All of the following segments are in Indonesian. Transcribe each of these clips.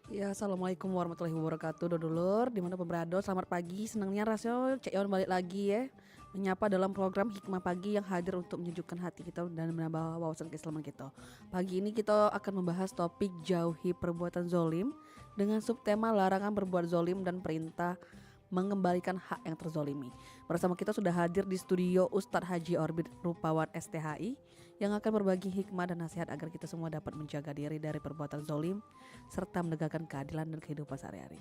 Ya, assalamualaikum warahmatullahi wabarakatuh, Dodolur, dimana berada. Selamat pagi, senangnya rasio Cek Yon balik lagi ya, menyapa dalam program Hikmah Pagi yang hadir untuk menyejukkan hati kita dan menambah wawasan keislaman kita. Pagi ini kita akan membahas topik jauhi perbuatan zolim dengan subtema larangan berbuat zolim dan perintah mengembalikan hak yang terzolimi. Bersama kita sudah hadir di studio Ustadz Haji Orbit Rupawan STHI yang akan berbagi hikmah dan nasihat agar kita semua dapat menjaga diri dari perbuatan zolim serta menegakkan keadilan dan kehidupan sehari-hari.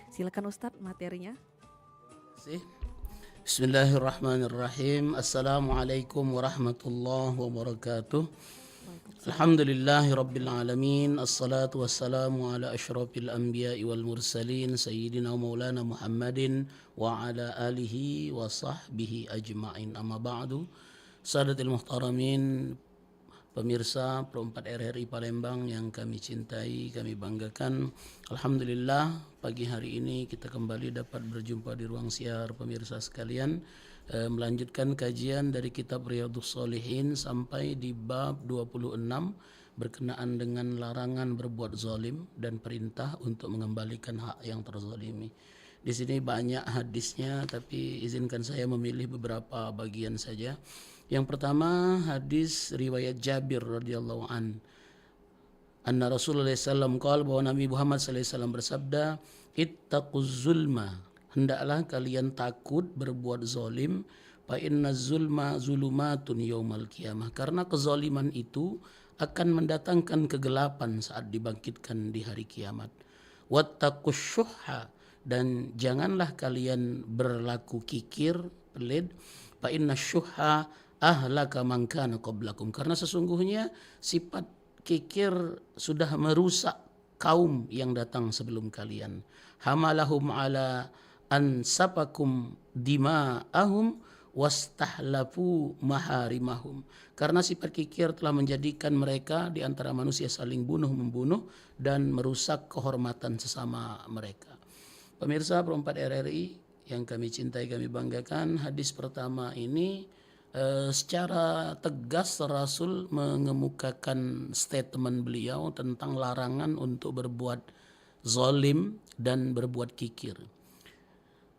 Silakan Ustadz materinya. Bismillahirrahmanirrahim. Assalamualaikum warahmatullahi wabarakatuh. Waalaikumsalam. Alhamdulillahi rabbil alamin. Assalatu wassalamu ala asyrafil anbiya'i wal mursalin sayyidina maulana Muhammadin wa ala alihi wa sahbihi ajma'in. Amma ba'du. Sadatil muhtaramin, pemirsa Pro 4 RRI Palembang yang kami cintai, kami banggakan. Alhamdulillah pagi hari ini kita kembali dapat berjumpa di ruang siar pemirsa sekalian, melanjutkan kajian dari kitab Riyadhus Shalihin sampai di bab 26 berkenaan dengan larangan berbuat zalim dan perintah untuk mengembalikan hak yang terzalimi. Di sini banyak hadisnya, tapi izinkan saya memilih beberapa bagian saja. Yang pertama hadis riwayat Jabir radhiyallahu an. Anna Rasulullah SAW qala, bahwa Nabi Muhammad SAW bersabda, ittaquz zulma, hendaklah kalian takut berbuat zalim, fa inna zulma zulumatun yaumal qiyamah, karena kezaliman itu akan mendatangkan kegelapan saat dibangkitkan di hari kiamat. Wattaqus syuhha, dan janganlah kalian berlaku kikir, pelit, fa inna syuhha ahlaka man kana qablakum, karena sesungguhnya sifat kikir sudah merusak kaum yang datang sebelum kalian. Hamalahum ala an sapakum dima'ahum wastahlafu maharimahum, karena sifat kikir telah menjadikan mereka di antara manusia saling bunuh-membunuh dan merusak kehormatan sesama mereka. Pemirsa Pro 4 RRI yang kami cintai, kami banggakan, hadis pertama ini secara tegas Rasul mengemukakan statement beliau tentang larangan untuk berbuat zalim dan berbuat kikir.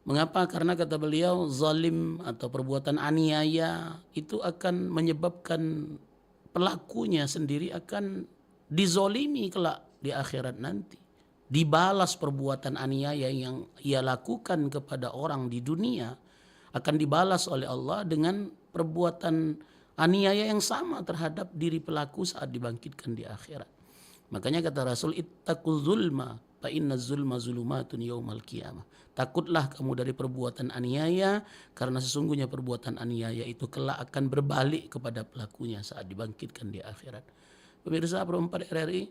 Mengapa? Karena kata beliau, zalim atau perbuatan aniaya itu akan menyebabkan pelakunya sendiri akan dizolimi kelak di akhirat nanti. Dibalas perbuatan aniaya yang ia lakukan kepada orang di dunia akan dibalas oleh Allah dengan perbuatan aniaya yang sama terhadap diri pelaku saat dibangkitkan di akhirat. Makanya kata Rasul, ittaqul zulma fa inna zulma zulumatun yaumal qiyamah. Takutlah kamu dari perbuatan aniaya, karena sesungguhnya perbuatan aniaya itu kelak akan berbalik kepada pelakunya saat dibangkitkan di akhirat. Pemirsa Pro 4 RRI,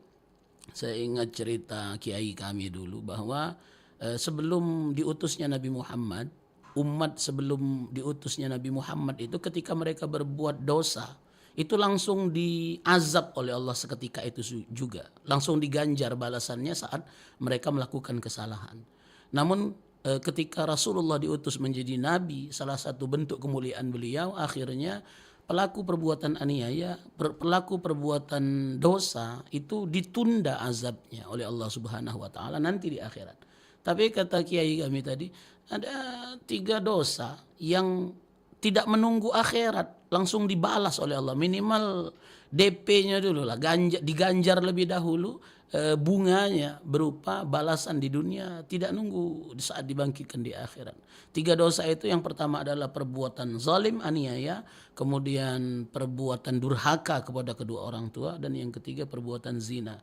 saya ingat cerita kiai kami dulu bahwa sebelum diutusnya Nabi Muhammad, umat sebelum diutusnya Nabi Muhammad itu ketika mereka berbuat dosa, itu langsung diazab oleh Allah seketika itu juga. Langsung diganjar balasannya saat mereka melakukan kesalahan. Namun ketika Rasulullah diutus menjadi nabi, salah satu bentuk kemuliaan beliau akhirnya pelaku perbuatan aniaya, pelaku perbuatan dosa itu ditunda azabnya oleh Allah Subhanahu wa taala nanti di akhirat. Tapi kata kiai kami tadi, ada 3 dosa yang tidak menunggu akhirat, langsung dibalas oleh Allah. Minimal DP-nya dulu lah, diganjar lebih dahulu, bunganya berupa balasan di dunia, tidak nunggu saat dibangkitkan di akhirat. 3 dosa itu, yang pertama adalah perbuatan zalim, aniaya, kemudian perbuatan durhaka kepada kedua orang tua, dan yang ketiga perbuatan zina.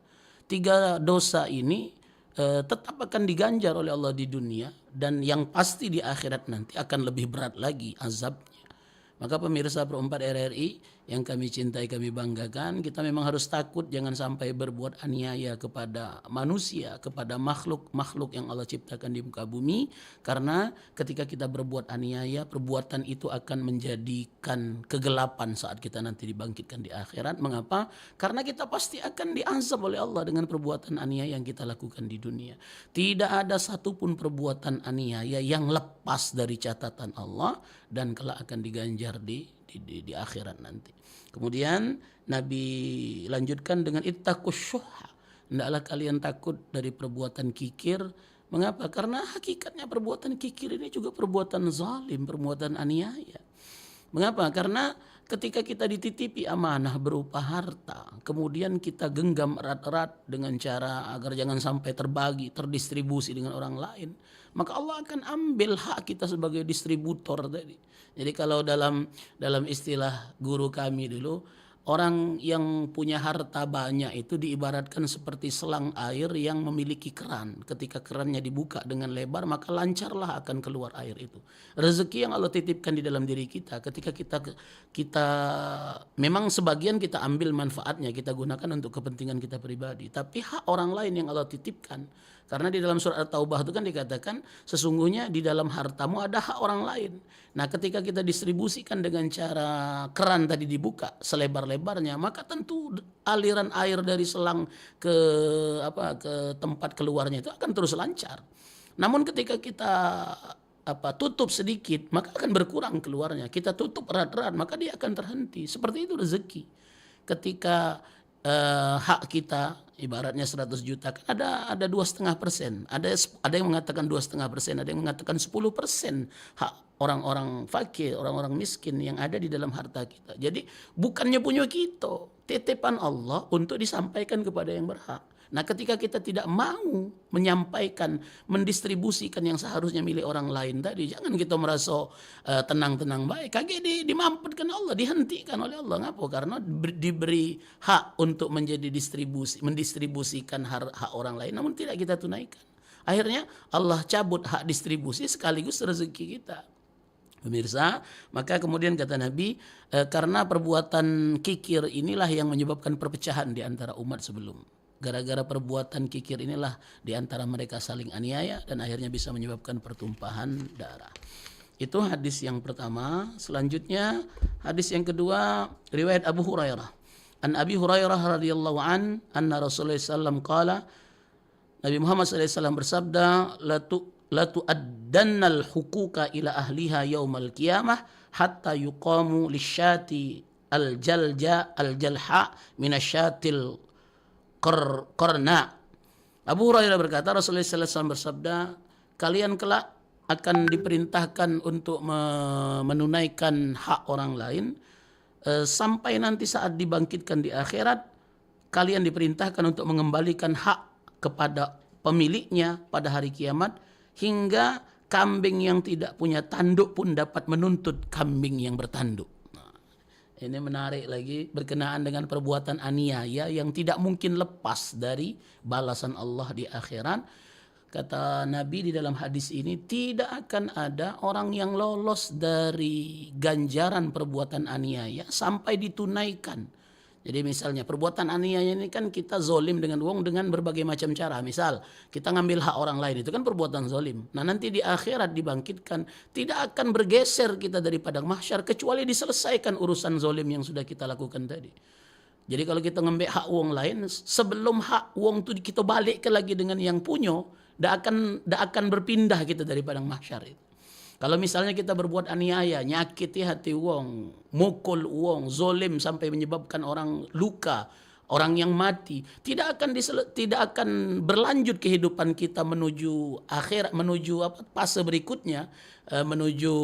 3 dosa ini tetap akan diganjar oleh Allah di dunia, dan yang pasti di akhirat nanti akan lebih berat lagi azabnya. Maka pemirsa Pro 4 RRI yang kami cintai, kami banggakan, kita memang harus takut jangan sampai berbuat aniaya kepada manusia, kepada makhluk-makhluk yang Allah ciptakan di muka bumi. Karena ketika kita berbuat aniaya, perbuatan itu akan menjadikan kegelapan saat kita nanti dibangkitkan di akhirat. Mengapa? Karena kita pasti akan diazab oleh Allah dengan perbuatan aniaya yang kita lakukan di dunia. Tidak ada satupun perbuatan aniaya yang lepas dari catatan Allah dan kelak akan diganjar di akhirat nanti. Kemudian Nabi lanjutkan dengan ittaqus syuhha, hendaklah kalian takut dari perbuatan kikir. Mengapa? Karena hakikatnya perbuatan kikir ini juga perbuatan zalim, perbuatan aniaya. Mengapa? Karena ketika kita dititipi amanah berupa harta, kemudian kita genggam erat-erat dengan cara agar jangan sampai terbagi, terdistribusi dengan orang lain, maka Allah akan ambil hak kita sebagai distributor tadi. Jadi kalau dalam istilah guru kami dulu, orang yang punya harta banyak itu diibaratkan seperti selang air yang memiliki keran. Ketika kerannya dibuka dengan lebar, maka lancarlah akan keluar air itu. Rezeki yang Allah titipkan di dalam diri kita, ketika kita memang sebagian kita ambil manfaatnya, kita gunakan untuk kepentingan kita pribadi. Tapi hak orang lain yang Allah titipkan. Karena di dalam surat At-Taubah itu kan dikatakan sesungguhnya di dalam hartamu ada hak orang lain. Nah, ketika kita distribusikan dengan cara keran tadi dibuka selebar-lebarnya, maka tentu aliran air dari selang ke tempat keluarnya itu akan terus lancar. Namun ketika kita tutup sedikit, maka akan berkurang keluarnya. Kita tutup erat-erat, maka dia akan terhenti. Seperti itu rezeki. Ketika hak kita ibaratnya 100 juta, kan ada 2,5%. Ada yang mengatakan 2,5%, ada yang mengatakan 10% hak orang-orang fakir, orang-orang miskin yang ada di dalam harta kita. Jadi bukannya punya kita, titipan Allah untuk disampaikan kepada yang berhak. Nah, ketika kita tidak mau menyampaikan, mendistribusikan yang seharusnya milik orang lain tadi, jangan kita merasa tenang-tenang baik. Kagak dimampetkan Allah, dihentikan oleh Allah. Ngapa? Karena diberi hak untuk mendistribusikan hak orang lain, namun tidak kita tunaikan. Akhirnya Allah cabut hak distribusi sekaligus rezeki kita. Pemirsa, maka kemudian kata Nabi, karena perbuatan kikir inilah yang menyebabkan perpecahan di antara umat sebelum. Gara-gara perbuatan kikir inilah di antara mereka saling aniaya dan akhirnya bisa menyebabkan pertumpahan darah. Itu hadis yang pertama. Selanjutnya hadis yang kedua, riwayat Abu Hurairah. An Abi Hurairah radhiyallahu anna Rasulullah sallallahu qala, Nabi Muhammad sallallahu alaihi wasallam bersabda, la tu'addannal huquqa ila ahliha yaumal qiyamah hatta yuqamu lisyati al-jalha minasyatil qarna. Abu Hurairah berkata, Rasulullah SAW bersabda, kalian kelak akan diperintahkan untuk menunaikan hak orang lain sampai nanti saat dibangkitkan di akhirat, kalian diperintahkan untuk mengembalikan hak kepada pemiliknya pada hari kiamat, hingga kambing yang tidak punya tanduk pun dapat menuntut kambing yang bertanduk. Ini menarik lagi berkenaan dengan perbuatan aniaya yang tidak mungkin lepas dari balasan Allah di akhirat. Kata Nabi di dalam hadis ini, tidak akan ada orang yang lolos dari ganjaran perbuatan aniaya sampai ditunaikan. Jadi misalnya perbuatan aniaya ini kan kita zolim dengan uang dengan berbagai macam cara. Misal kita ngambil hak orang lain, itu kan perbuatan zolim. Nah, nanti di akhirat dibangkitkan, tidak akan bergeser kita dari padang mahsyar kecuali diselesaikan urusan zolim yang sudah kita lakukan tadi. Jadi kalau kita ngambil hak uang lain, sebelum hak uang itu kita balikkan lagi dengan yang punya, tidak akan berpindah kita dari padang mahsyar itu. Kalau misalnya kita berbuat aniaya, nyakiti hati uang, mukul uang, zolim sampai menyebabkan orang luka, orang yang mati, tidak akan berlanjut kehidupan kita menuju akhirat, menuju fase berikutnya, menuju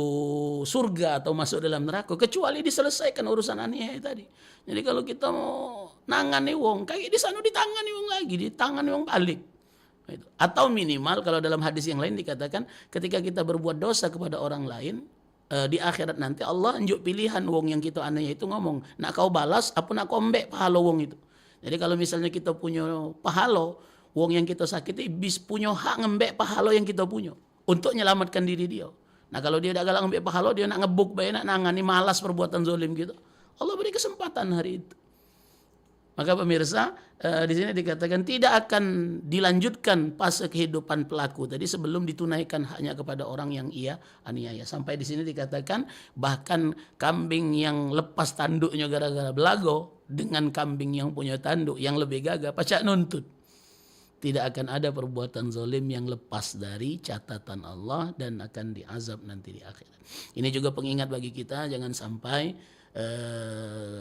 surga atau masuk dalam neraka, kecuali diselesaikan urusan aniaya tadi. Jadi kalau kita mau nangani uang, kayak di sana ditangani uang lagi, ditangani uang balik. Atau minimal kalau dalam hadis yang lain dikatakan ketika kita berbuat dosa kepada orang lain, di akhirat nanti Allah unjuk pilihan wong yang kita aniaya itu ngomong, nak kau balas apa nak kau ambek pahala wong itu. Jadi kalau misalnya kita punya pahala, wong yang kita sakiti punya hak ngembek pahala yang kita punya untuk menyelamatkan diri dia. Nah, kalau dia tidak galak ngembek pahala, dia nak ngebuk bae nak nangani malas perbuatan zalim gitu, Allah beri kesempatan hari itu. Maka pemirsa, di sini dikatakan tidak akan dilanjutkan fase kehidupan pelaku tadi sebelum ditunaikan haknya kepada orang yang ia aniaya. Sampai di sini dikatakan bahkan kambing yang lepas tanduknya gara-gara belago dengan kambing yang punya tanduk yang lebih gagah pacak nuntut. Tidak akan ada perbuatan zalim yang lepas dari catatan Allah dan akan diazab nanti di akhirat. Ini juga pengingat bagi kita, jangan sampai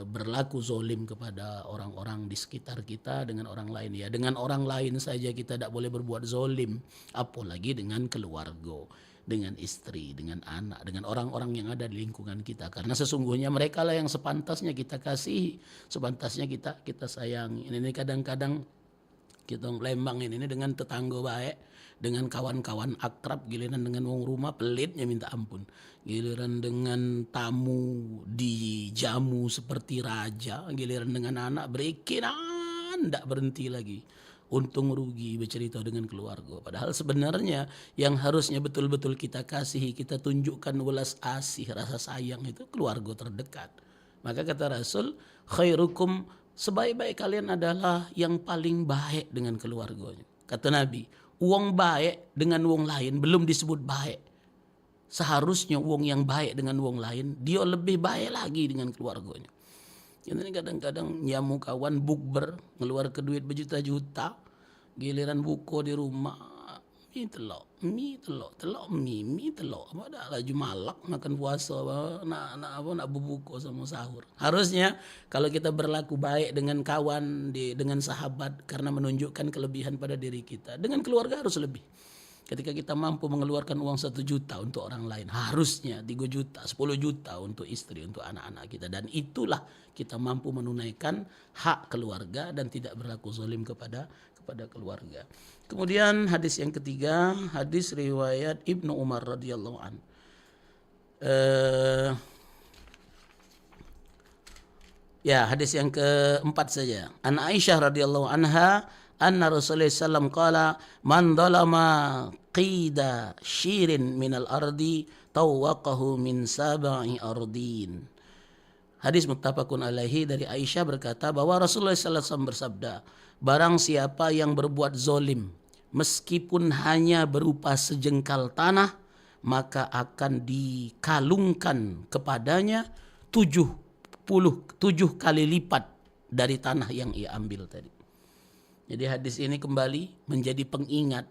berlaku zolim kepada orang-orang di sekitar kita dengan orang lain. Ya, dengan orang lain saja kita tidak boleh berbuat zolim, apalagi dengan keluarga, dengan istri, dengan anak, dengan orang-orang yang ada di lingkungan kita. Karena sesungguhnya mereka lah yang sepantasnya kita kasihi, sepantasnya kita sayangi. Ini kadang-kadang kita Lembang ini dengan tetangga baik, dengan kawan-kawan akrab, giliran dengan wong rumah pelitnya minta ampun, giliran dengan tamu dijamu seperti raja, giliran dengan anak berikinan tidak berhenti lagi. Untung rugi bercerita dengan keluarga. Padahal sebenarnya yang harusnya betul-betul kita kasihi, kita tunjukkan welas asih, rasa sayang itu keluarga terdekat. Maka kata Rasul, khairukum, sebaik-baik kalian adalah yang paling baik dengan keluarganya. Kata Nabi, wong baik dengan wong lain belum disebut baik. Seharusnya wong yang baik dengan wong lain, dia lebih baik lagi dengan keluarganya. Ini kadang-kadang nyamu kawan bukber, ngeluar ke duit berjuta-juta, giliran buko di rumah, mie telok, mie telok. Apa dah laju malak makan puasa, nak berbuka sama sahur. Harusnya kalau kita berlaku baik dengan kawan, dengan sahabat, karena menunjukkan kelebihan pada diri kita, dengan keluarga harus lebih. Ketika kita mampu mengeluarkan uang 1 juta untuk orang lain, harusnya 3 juta, 10 juta untuk istri, untuk anak-anak kita. Dan itulah kita mampu menunaikan hak keluarga dan tidak berlaku zalim kepada keluarga. Kemudian hadis yang ketiga, hadis riwayat Ibnu Umar radhiyallahu an. Hadis yang keempat saja. An Aisyah radhiyallahu anha anna Rasulullah sallam qala man dalama qida syirin minal ardi tawwaqahu min sab'i ardin. Hadis muttafaqun alaihi dari Aisyah berkata bahwa Rasulullah sallallahu alaihi wasallam bersabda, barang siapa yang berbuat zolim meskipun hanya berupa sejengkal tanah, maka akan dikalungkan kepadanya 77 kali lipat dari tanah yang ia ambil tadi. Jadi hadis ini kembali menjadi pengingat,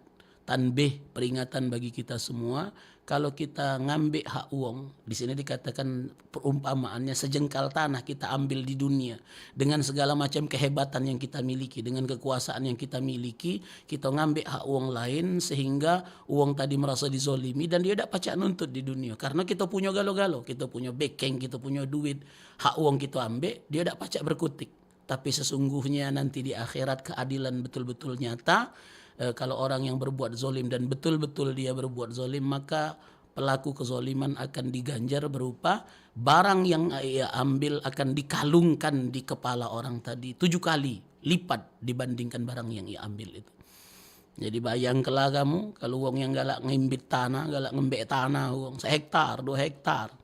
tanbih, peringatan bagi kita semua. Kalau kita ngambil hak uang, di sini dikatakan perumpamaannya sejengkal tanah kita ambil di dunia. Dengan segala macam kehebatan yang kita miliki, dengan kekuasaan yang kita miliki, kita ngambil hak uang lain sehingga uang tadi merasa dizolimi dan dia tidak pacak nuntut di dunia. Karena kita punya galo-galo, kita punya backing, kita punya duit, hak uang kita ambil, dia tidak pacak berkutik. Tapi sesungguhnya nanti di akhirat keadilan betul-betul nyata. Kalau orang yang berbuat zolim dan betul-betul dia berbuat zolim, maka pelaku kezoliman akan diganjar berupa barang yang ia ambil akan dikalungkan di kepala orang tadi 7 kali lipat dibandingkan barang yang ia ambil itu. Jadi bayangkanlah kamu kalau uang yang galak ngimbit tanah, galak ngembek tanah, uang 1 hektar, 2 hektar.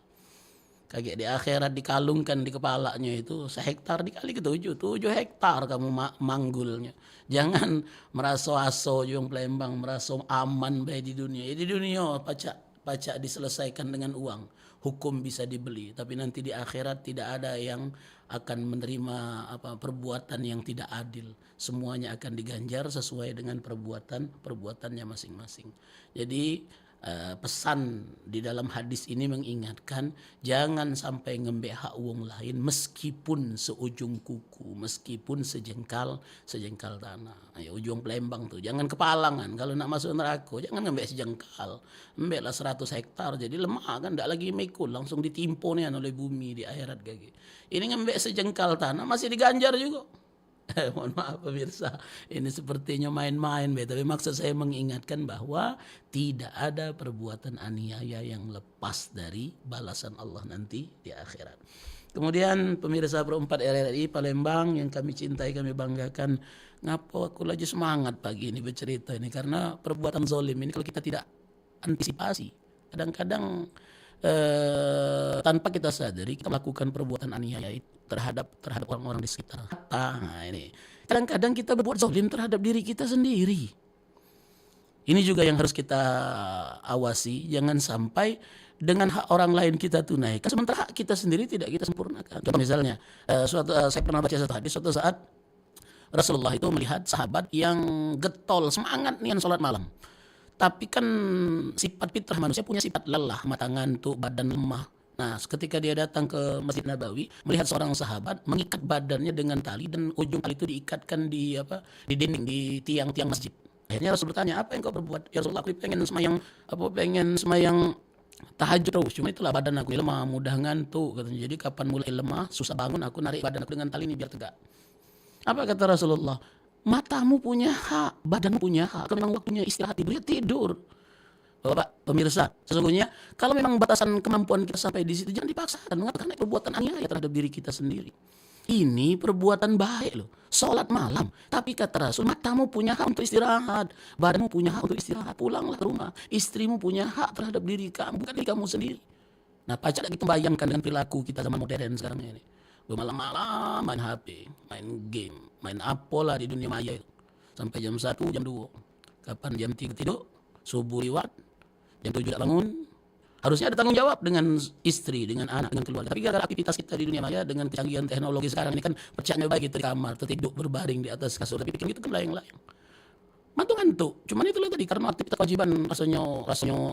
Kayak di akhirat dikalungkan di kepalanya itu 1 hektar dikali ke 7 hektar kamu manggulnya. Jangan merasa aso yung Palembang, merasa aman baik di dunia. Ya, di dunia pacak diselesaikan dengan uang. Hukum bisa dibeli, tapi nanti di akhirat tidak ada yang akan menerima perbuatan yang tidak adil. Semuanya akan diganjar sesuai dengan perbuatannya masing-masing. Jadi pesan di dalam hadis ini mengingatkan jangan sampai ngembek hak uang lain meskipun seujung kuku, meskipun sejengkal tanah. Ya, ujung Palembang tuh jangan kepalangan kalau nak masuk neraka, jangan ngembek sejengkal. Ngembeklah 100 hektar jadi lemah kan, ndak lagi mikul langsung ditimpo nih oleh bumi di akhirat gagi. Ini ngembek sejengkal tanah masih diganjar juga. Mohon maaf pemirsa, ini sepertinya main-main, tapi maksud saya mengingatkan bahwa tidak ada perbuatan aniaya yang lepas dari balasan Allah nanti di akhirat. Kemudian pemirsa perempat RRI Palembang yang kami cintai, kami banggakan, ngapa aku lagi semangat pagi ini bercerita ini, karena perbuatan zolim ini kalau kita tidak antisipasi, kadang-kadang tanpa kita sadari kita melakukan perbuatan aniaya itu terhadap orang-orang di sekitar. Nah, ini kadang-kadang kita berbuat zalim terhadap diri kita sendiri. Ini juga yang harus kita awasi, jangan sampai dengan hak orang lain kita tunaikan sementara hak kita sendiri tidak kita sempurnakan. Contoh misalnya, saya pernah baca satu hadis, suatu saat Rasulullah itu melihat sahabat yang getol semangat nian sholat malam. Tapi kan sifat fitrah manusia punya sifat lelah, mata ngantuk, badan lemah. Nah, ketika dia datang ke Masjid Nabawi, melihat seorang sahabat mengikat badannya dengan tali dan ujung tali itu diikatkan di dinding, di tiang-tiang masjid. Akhirnya Rasul bertanya, apa yang kau berbuat? Ya Rasulullah, aku pengen semayang tahajud terus. Cuma itulah badan aku lemah, mudah ngantuk katanya. Jadi kapan mulai lemah, susah bangun, aku narik badan aku dengan tali ini biar tegak. Apa kata Rasulullah? Matamu punya hak, badanmu punya hak. Kalau memang waktunya istirahat tidur, ya tidur. Bapak pemirsa, sesungguhnya kalau memang batasan kemampuan kita sampai di situ jangan dipaksakan. Mengapa? Karena perbuatan aniaya terhadap diri kita sendiri. Ini perbuatan baik loh. Sholat malam, tapi kata Rasul, matamu punya hak untuk istirahat, badanmu punya hak untuk istirahat. Pulanglah ke rumah. Istrimu punya hak terhadap diri kamu, bukan diri kamu sendiri. Nah, pacak kita bayangkan dengan perilaku kita zaman modern sekarang ini. Malam-malam main HP, main game, main apalah di dunia maya itu. Sampai jam 1, jam 2. Kapan jam 3 tidur, subuh lewat, jam 7 bangun. Harusnya ada tanggung jawab dengan istri, dengan anak, dengan keluarga. Tapi gara-gara aktivitas kita di dunia maya dengan kecanggihan teknologi sekarang ini kan percaya baik kita di kamar, tertidur berbaring di atas kasur. Tapi bikin itu kan layang-layang. Mantu ngantuk. Cuman itulah tadi karena aktivitas kewajiban rasanya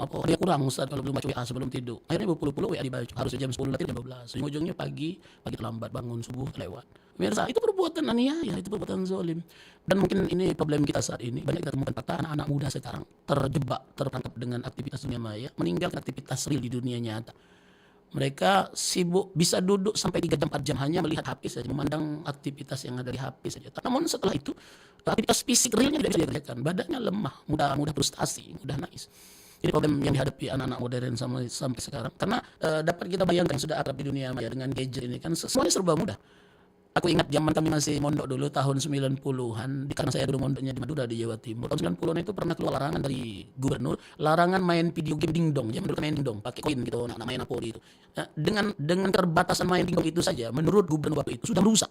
apa dia kurang Ustaz kalau belum baca WA sebelum tidur. Akhirnya berpuluh-puluh WA dibaca. Harusnya jam 10 nanti jam 12. Ujung-ujungnya pagi terlambat bangun subuh lewat. Pemirsa, itu perbuatan aniaya, itu perbuatan zalim. Dan mungkin ini problem kita saat ini. Banyak kita temukan fakta anak-anak muda sekarang terjebak, terperangkap dengan aktivitas dunia maya, meninggalkan aktivitas real di dunia nyata. Mereka sibuk bisa duduk sampai 3 jam 4 jam hanya melihat HP saja, memandang aktivitas yang ada di HP saja. Namun setelah itu aktivitas fisik realnya tidak bisa dikerjakan. Badannya lemah, mudah frustasi, mudah nangis. Ini problem yang dihadapi anak-anak modern sampai sekarang. Karena dapat kita bayangkan sudah akrab di dunia maya dengan gadget ini kan semuanya serba mudah. Aku ingat zaman kami masih mondok dulu tahun 90-an, karena saya dulu mondoknya di Madura di Jawa Timur. Tahun 90-an itu pernah keluar larangan dari gubernur, larangan main video game dingdong. Zaman dulu main dingdong, pakai koin gitu, nak main apa gitu. Nah, dengan keterbatasan main dingdong itu saja, menurut gubernur waktu itu sudah merusak.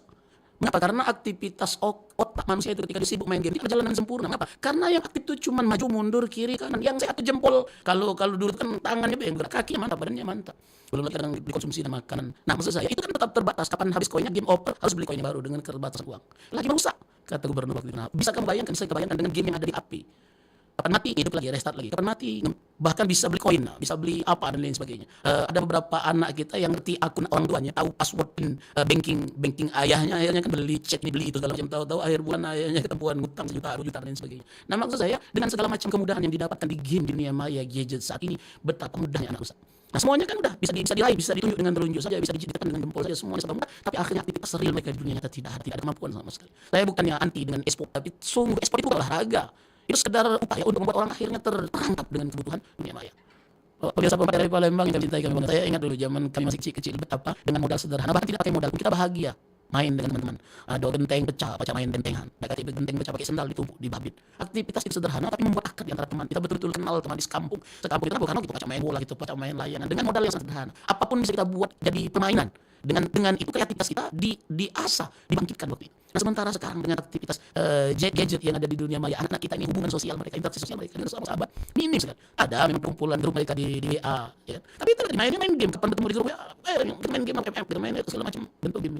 Mengapa? Karena aktivitas otak manusia itu ketika disibuk main game, perjalanan sempurna. Mengapa? Karena yang aktif itu cuma maju mundur kiri kanan. Yang sehat itu jempol. Kalau dulu kan tangannya yang gerak, kakinya mantap, badannya mantap. Belum lagi kadang dikonsumsi dan makanan. Nah, maksud saya itu kan tetap terbatas. Kapan habis koinnya game over, harus beli koinnya baru dengan keterbatasan uang. Lagi merusak, kata gubernur waktu itu. Nah, bisa kamu bayangkan, saya kebayangkan dengan game yang ada di HP. Kapan mati, hidup lagi, restart lagi. Kapan mati, bahkan bisa beli koin, bisa beli apa dan lain sebagainya. Ada beberapa anak kita yang ngerti akun orang tuanya, tahu password pin banking ayahnya, akhirnya kan beli cek ini beli itu segala macam, tahu-tahu akhir bulan ayahnya ketemuan ngutang 1 juta, 2 juta dan lain sebagainya. Nah, maksud saya dengan segala macam kemudahan yang didapatkan di game dunia maya gadget saat ini, betapa mudahnya anak rusak. Nah, semuanya kan udah bisa diraih, bisa ditunjuk dengan telunjuk saja, bisa dijidatkan dengan jempol saja, semuanya serba mudah. Tapi akhirnya aktivitas real mereka di dunia nyata tidak ada kemampuan sama sekali. Saya bukannya anti dengan e-sport, tapi sungguh e-sport itu bukan olahraga. Itu sekedar upaya untuk membuat orang akhirnya terperangkap dengan kebutuhan dunia maya. Pemirsa Pempat dari Palembang yang kami cintai kami banget. Saya ingat dulu zaman kami masih kecil-kecil betapa dengan modal sederhana, bahkan tidak pakai modal, kita bahagia main dengan teman-teman. Ada genteng pecah, main gentengan. Mereka genteng pecah pakai sendal ditumpuk, dibabit. Aktivitas itu sederhana tapi membuat akar di antara teman. Kita betul-betul kenal teman di sekampung kita bukan kita pecah main bola gitu, pecah main layangan dengan modal yang sangat sederhana. Apapun bisa kita buat jadi permainan. Dengan itu kreativitas kita diasah, dibangkitkan waktu itu. Nah, sementara sekarang dengan aktivitas gadget yang ada di dunia maya, anak-anak kita ini hubungan sosial mereka, interaksi sosial mereka dengan sahabat minim sekali. Ada memang kumpulan grup mereka di WA, ya. Tapi itu main game, kapan ketemu di grup main game, kita main segala macam bentuk game.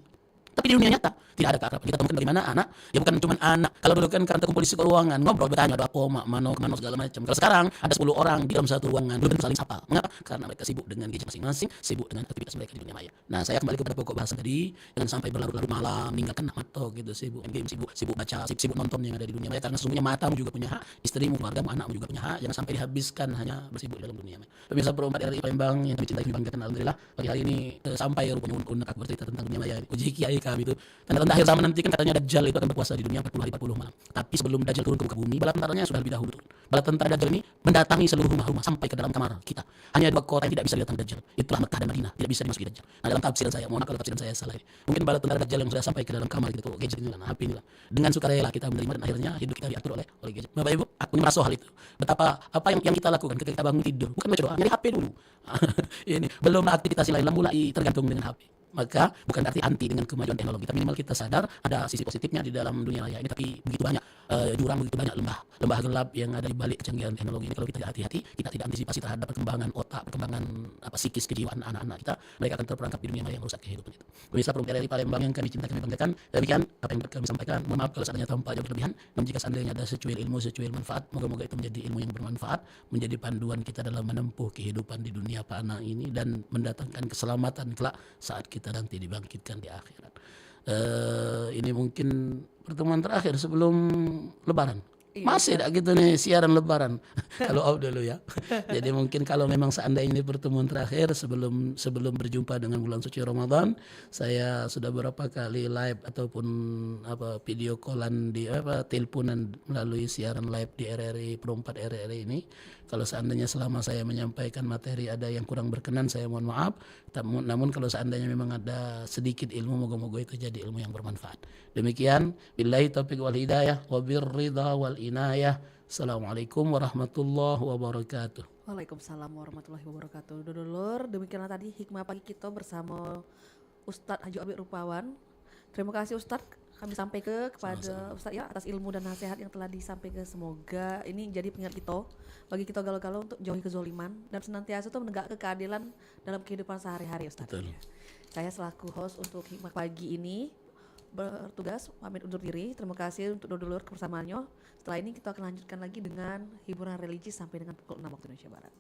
Tapi di dunia nyata tidak ada keakraban. Kita temukan bagaimana anak, ya bukan cuma anak. Kalau dulu kan karena kumpul di ruangan, ngobrol, bertanya, ada apa, kemana segala macam. Kalau sekarang ada 10 orang di dalam satu ruangan, belum saling sapa. Mengapa? Karena mereka sibuk dengan gadget masing-masing, sibuk dengan aktivitas mereka di dunia maya. Nah, saya kembali kepada pokok bahasa tadi, jangan sampai berlarut-larut malam, meninggalkan mata gitu, sibuk main game, sibuk baca, sibuk nonton yang ada di dunia maya. Karena sesungguhnya matamu juga punya hak, istrimu, keluargamu, anakmu juga punya hak. Jangan sampai dihabiskan hanya bersibuk di dalam dunia maya. Pemirsa Pempat RRI Palembang yang kami cintai, kami banggakan, alhamdulillah pagi hari ini sampai rupanya unek aku bercerita tentang dunia maya. Uji kiai kami itu. Tanda akhir zaman nanti kan katanya Dajjal itu akan berpuasa di dunia 40 hari 40 malam. Tapi sebelum Dajjal turun ke muka bumi, bala tentaranya sudah lebih dahulu turun. Bala tentara Dajjal ini mendatangi seluruh rumah-rumah sampai ke dalam kamar kita. Hanya 2 kota yang tidak bisa lihat Dajjal. Itulah Mekah dan Madinah, tidak bisa dimasuki Dajjal. Nah, dalam tafsiran saya, mohon kalau tafsiran saya salah ini. Mungkin bala tentara Dajjal yang sudah sampai ke dalam kamar gitu, gadget ini lah, HP ini lah. Dengan sukarela kita menerima dan akhirnya hidup kita diatur oleh gadget. Bapak Ibu, aku merasa hal itu. Betapa apa yang kita lakukan ketika kita bangun tidur, bukan baca doa, nyari HP dulu. Ini belum aktivitas lain, mulai tergantung dengan HP. Maka bukan berarti anti dengan kemajuan teknologi, tapi minimal kita sadar ada sisi positifnya di dalam dunia raya ini, tapi begitu banyak jurang, begitu banyak lembah gelap yang ada di balik kecanggihan teknologi ini. Kalau kita tidak hati-hati, kita tidak antisipasi terhadap perkembangan otak, perkembangan psikis kejiwaan anak-anak kita, mereka akan terperangkap di dunia maya yang merusak kehidupan itu. Pemirsa Perum RRI Palembang yang kami cinta, kami banggakan, demikian apa yang kami sampaikan. Mohon maaf kalau seandainya tanpa jauh berlebihan, namun jika seandainya ada secuil ilmu, secuil manfaat, moga-moga itu menjadi ilmu yang bermanfaat, menjadi panduan kita dalam menempuh kehidupan di dunia fana ini dan mendatangkan keselamatan kelak saat kita nanti dibangkitkan di akhirat. Ini mungkin pertemuan terakhir sebelum Lebaran. Iya, Masih tak gitu nih siaran Lebaran. Kalau out dulu ya. Jadi mungkin kalau memang seandainya ini pertemuan terakhir sebelum berjumpa dengan bulan suci Ramadan, saya sudah berapa kali live ataupun video callan di teleponan melalui siaran live di RRI Perumpat RRI ini. Kalau seandainya selama saya menyampaikan materi ada yang kurang berkenan, saya mohon maaf. Namun kalau seandainya memang ada sedikit ilmu, moga-moga itu jadi ilmu yang bermanfaat. Demikian, billahi taufiq wal hidayah wa birridha wal inayah. Assalamualaikum warahmatullahi wabarakatuh. Waalaikumsalam warahmatullahi wabarakatuh. Dulur, demikianlah tadi hikmah pagi kita bersama Ustadz Haji Abid Rupawan. Terima kasih Ustadz, kami sampaikan kepada Ustadz ya atas ilmu dan nasihat yang telah disampaikan. Semoga ini jadi pengingat kita bagi kita galau-galau untuk jauhi kezoliman dan senantiasa itu menegakkan keadilan dalam kehidupan sehari-hari Ustadz. Betul. Saya selaku host untuk hikmah pagi ini bertugas pamit undur diri. Terima kasih untuk dulur kebersamaannya. Setelah ini kita akan lanjutkan lagi dengan hiburan religi sampai dengan pukul 6 waktu Indonesia Barat.